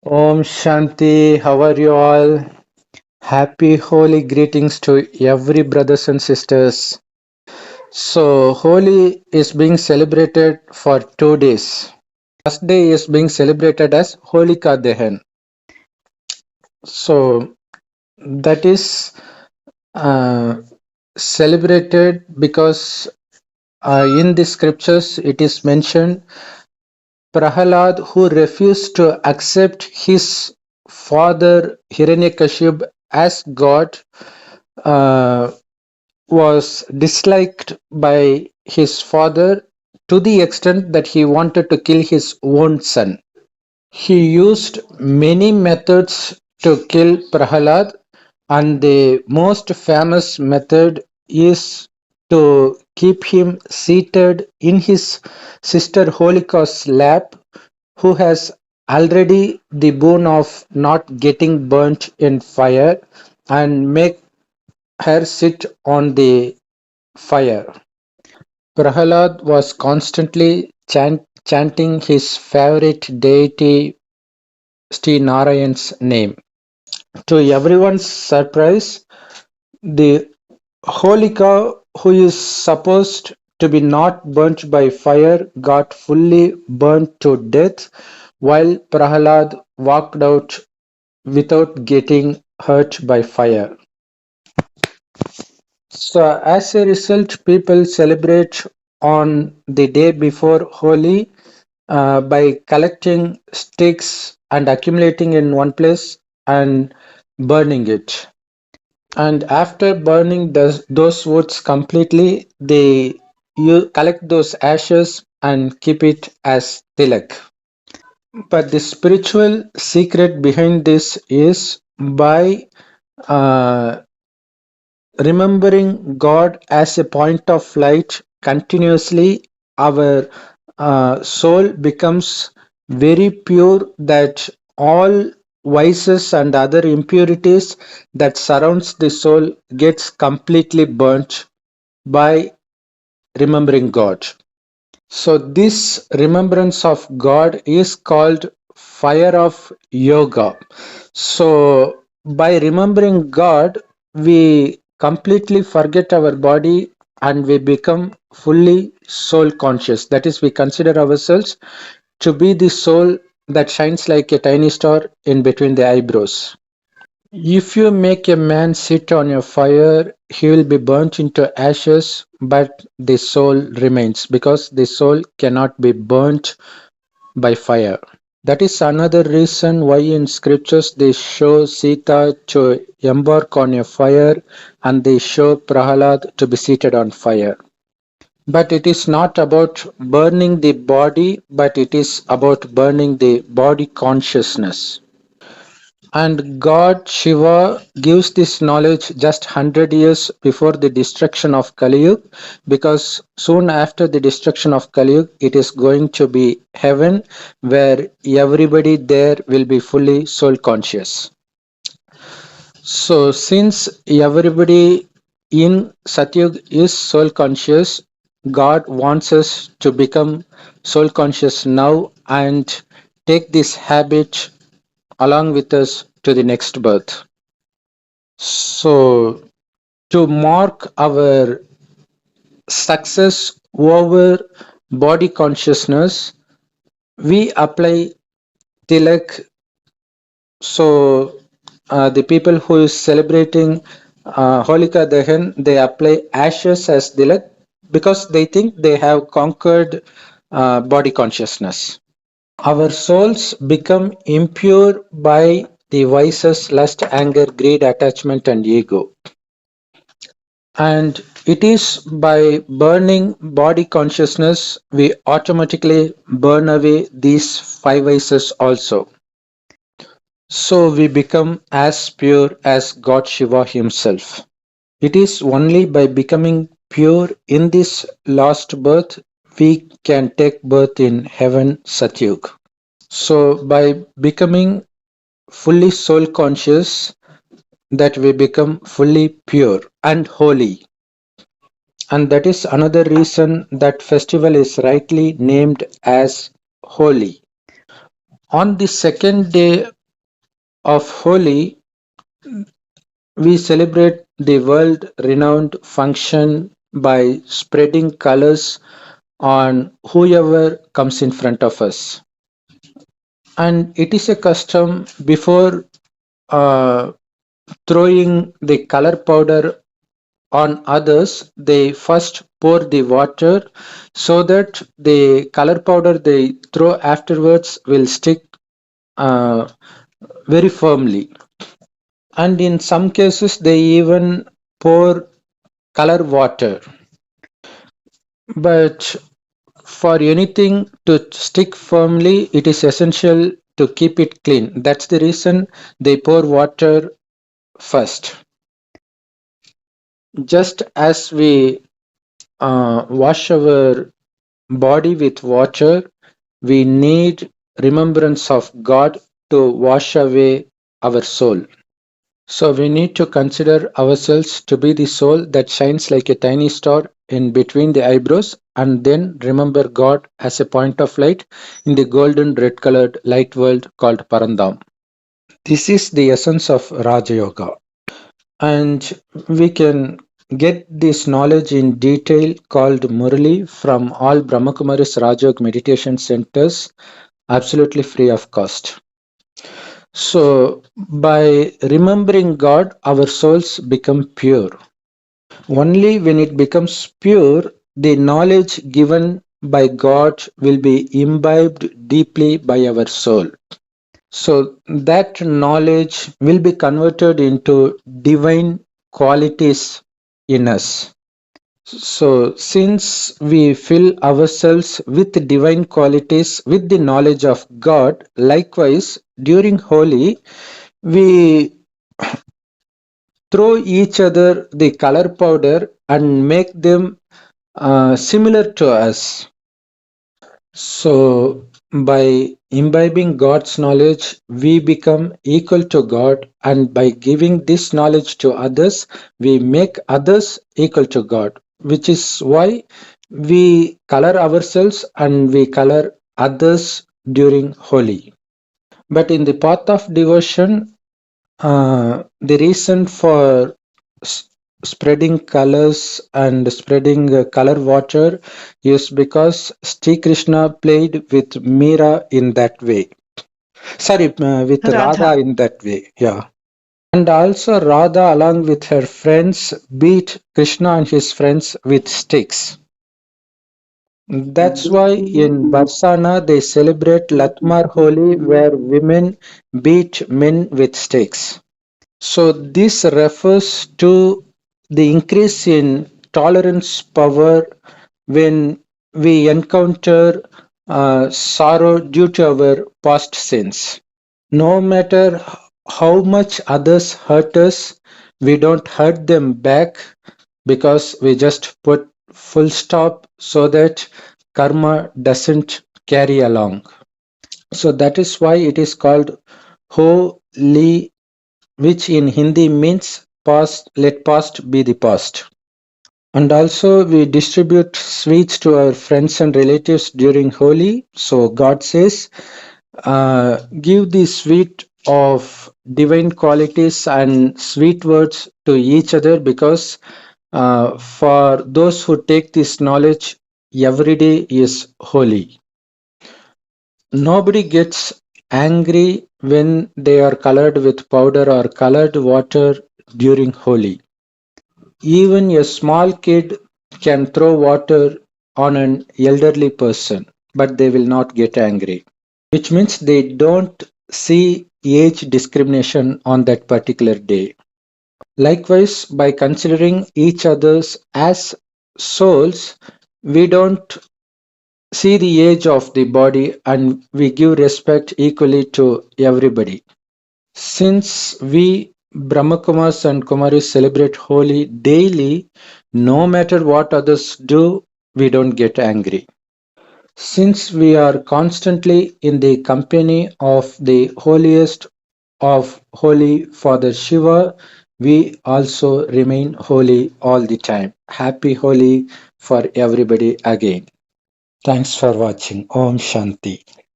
Om Shanti, how are you all? Happy Holi greetings to every brothers and sisters. So Holi is being celebrated for 2 days. First day is being celebrated as Holika Dahan. So that is uh, celebrated because in the scriptures it is mentioned Prahalad, who refused to accept his father Hiranyakaship as God, uh, was disliked by his father to the extent that he wanted to kill his own son. He used many methods to kill Prahalad, and the most famous method is to keep him seated in his sister Holika's lap, who has already the boon of not getting burnt in fire, and make her sit on the fire. Prahalad was constantly chanting his favorite deity Sri Narayan's name. To everyone's surprise, the Holika, who is supposed to be not burnt by fire, got fully burnt to death, while Prahalad walked out without getting hurt by fire. So, as a result, people celebrate on the day before Holi by collecting sticks and accumulating in one place and burning it. And after burning those woods completely, they you collect those ashes and keep it as tilak. But the spiritual secret behind this is by uh, remembering God as a point of light continuously, our soul becomes very pure, that all vices and other impurities that surrounds the soul gets completely burnt by remembering God. So this remembrance of God is called fire of yoga. So by remembering God, we completely forget our body and we become fully soul conscious. That is, we consider ourselves to be the soul that shines like a tiny star in between the eyebrows. If you make a man sit on your fire, he will be burnt into ashes, but the soul remains, because the soul cannot be burnt by fire. That is another reason why in scriptures they show Sita to embark on a fire and they show Prahalad to be seated on fire. But it is not about burning the body, but it is about burning the body consciousness. And God Shiva gives this knowledge just 100 years before the destruction of Kali Yuga, because soon after the destruction of Kali Yuga, it is going to be heaven, where everybody there will be fully soul conscious. So since everybody in Satyug is soul conscious, God wants us to become soul conscious now and take this habit along with us to the next birth. So, to mark our success over body consciousness, we apply tilak. So, the people who is celebrating Holika Dahan, they apply ashes as tilak because they think they have conquered body consciousness. Our souls become impure by the vices, lust, anger, greed, attachment, and ego. And it is by burning body consciousness, we automatically burn away these five vices also. So we become as pure as God Shiva himself. It is only by becoming pure in this last birth we can take birth in heaven Satyug. So by becoming fully soul conscious, that we become fully pure and holy. And that is another reason that festival is rightly named as Holi. On the second day of Holi, we celebrate the world renowned function by spreading colors on whoever comes in front of us. And it is a custom before uh, throwing the color powder on others, they first pour the water so that the color powder they throw afterwards will stick uh, very firmly. And in some cases, they even pour color water. But for anything to stick firmly, it is essential to keep it clean. That's the reason they pour water first. Just as we wash our body with water, we need remembrance of God to wash away our soul. So we need to consider ourselves to be the soul that shines like a tiny star in between the eyebrows, and then remember God as a point of light in the golden red colored light world called Parandam. This is the essence of Raja Yoga. And we can get this knowledge in detail called Murli from all Brahmakumaris Rajog meditation centers absolutely free of cost. So, by remembering God, our souls become pure. Only when it becomes pure, the knowledge given by God will be imbibed deeply by our soul. So, that knowledge will be converted into divine qualities in us. So, since we fill ourselves with divine qualities with the knowledge of God, likewise during Holi, we throw each other the color powder and make them similar to us. So, by imbibing God's knowledge, we become equal to God, and by giving this knowledge to others, we make others equal to God, which is why we color ourselves and we color others during Holi. But in the path of devotion, the reason for s- spreading colors and spreading color water is because Sri Krishna played with Meera in that way. Sorry, with Radha Radha. in that way. Yeah. And also Radha, along with her friends, beat Krishna and his friends with sticks. That's why in Barsana they celebrate Latmar Holi, where women beat men with sticks. So this refers to the increase in tolerance power when we encounter sorrow due to our past sins. No matter how much others hurt us, we don't hurt them back because we just put full stop so that karma doesn't carry along. So that is why it is called Holi, which in Hindi means past, let past be the past. And also, we distribute sweets to our friends and relatives during Holi. So, God says, give the sweet of divine qualities and sweet words to each other because for those who take this knowledge, every day is holy. Nobody gets angry when they are colored with powder or colored water during Holi. Even a small kid can throw water on an elderly person, but they will not get angry, which means they don't see age discrimination on that particular day. Likewise, by considering each others as souls, we don't see the age of the body and we give respect equally to everybody. Since we Brahmakumars and Kumaris celebrate Holi daily, no matter what others do, we don't get angry. Since we are constantly in the company of the holiest of Holy Father Shiva, we also remain holy all the time. Happy Holi for everybody again. Thanks for watching. Om Shanti.